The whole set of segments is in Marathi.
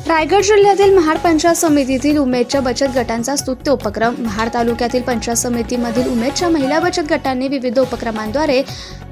रायगड जिल्ह्यातील महाड पंचायत समितीतील उमेदच्या बचत गटांचा स्तुत्य उपक्रम। महाड तालुक्यातील पंचायत समितीमधील उमेदच्या महिला बचत गटांनी विविध उपक्रमांद्वारे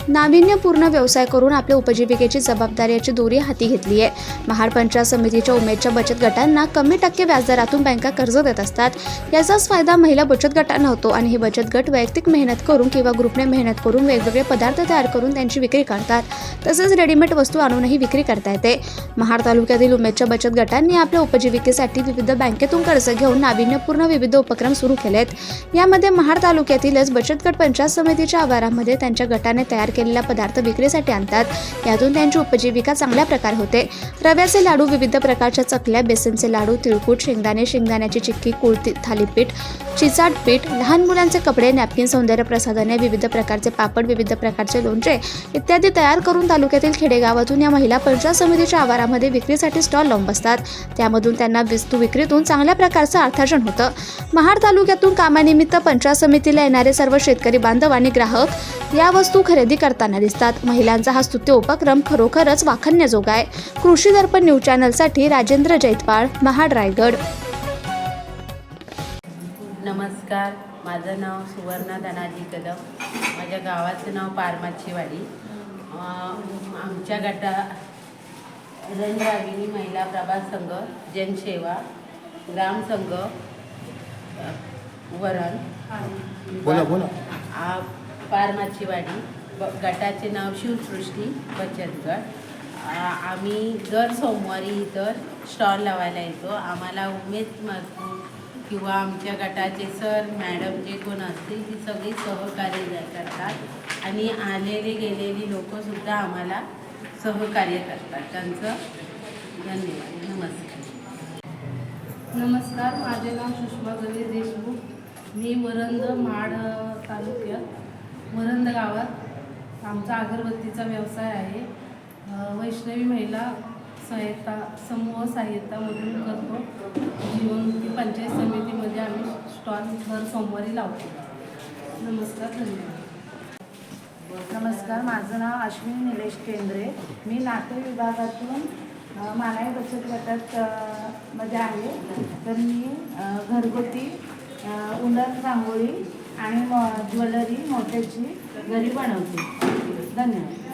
नाविन्यपूर्ण व्यवसाय करून आपल्या उपजीविकेची जबाबदारीची दोरी हाती घेतली आहे। महाड पंचायत समितीच्या उमेदच्या बचत गटांना कमी टक्के व्याजदरातून बँका कर्ज देत असतात। याचाच फायदा महिला बचत गटांना होतो आणि हे बचत गट वैयक्तिक मेहनत करून किंवा ग्रुपने मेहनत करून वेगवेगळे पदार्थ तयार करून त्यांची विक्री करतात। तसेच रेडीमेड वस्तू आणूनही विक्री करता येते। महाड तालुक्यातील उमेदच्या बचत गटांनी आपल्या उपजीविकेसाठी विविध बँकेतून कर्ज घेऊन नाविन्यपूर्ण विविध उपक्रम सुरू केलेत। यामध्ये महाड तालुक्यातीलच बचत गट पंचायत समितीच्या आवारामध्ये त्यांच्या गटाने तयार केलेला पदार्थ विक्रीसाठी आणतात। यातून त्यांची उपजीविका चांगल्या प्रकारे होते। रव्याचे लाडू, विविध प्रकारच्या चकल्या, बेसनचे लाडू, तिळकुट, शेंगदाण्याची चिक्की, कुळती थालीपीठ, चिचाट पीठ, लहान मुलांचे कपडे, नॅपकिन, सौंदर्य प्रसाधने, विविध प्रकारचे पापड, विविध प्रकारचे लोणचे इत्यादी तयार करून तालुक्यातील खेडेगावातून या महिला पंचायत समितीच्या आवारामध्ये विक्रीसाठी स्टॉल लावून बसतात। त्यामधून त्यांना वस्तू विक्रीतून चांगल्या प्रकारचं अर्थार्जन होतं। महाड तालुक्यातून कामानिमित्त पंचायत समितीला येणारे सर्व शेतकरी बांधव आणि ग्राहक या वस्तू खरेदी करताना दिसतात। महिलांचा हा स्तुत्य उपक्रम खरोखरच वाखाणण्याजोगा आहे। कृषी दर्पण न्यूज चॅनलसाठी राजेंद्र जैतपाळ, महाड, रायगड। नमस्कार, माझं नाव सुवर्णा धनाजी कदम, माझ्या गावाचं नाव पारमाचीवाडी। आमच्या गटा रणरागिणी महिला प्रभाग संघ, जनसेवा, ग्राम संघ, वरण पारमाचीवाडी गटाचे नाव शिवसृष्टी बचत गट। आम्ही दर सोमवारी इथं स्टॉल लावायला येतो। आम्हाला उमेद किंवा आमच्या गटाचे सर मॅडम जे कोण असतील ती सगळी सहकार्य करतात आणि आलेले गेलेली लोकंसुद्धा आम्हाला सहकार्य करतात। त्यांचं धन्यवाद। नमस्कार, माझे नाव सुषमा गणेश देशमुख, मी वरंद, महाड तालुक्यात वरंद गावात आमचा अगरबत्तीचा व्यवसाय आहे। वैष्णवी महिला सहायता समूह सहायतामधून करतो। जीवनमुखी पंचायत समितीमध्ये आम्ही स्टॉल दर सोमवारी लावतो। नमस्कार, धन्यवाद। नमस्कार, माझं नाव अश्विनी निलेश केंद्रे, मी नाते विभागातून मानाई बचत गटात मध्ये आहे। तर मी घरगुती उलट रांगोळी आणि ज्वेलरी मोत्याची घरी बनवते। धन्यवाद।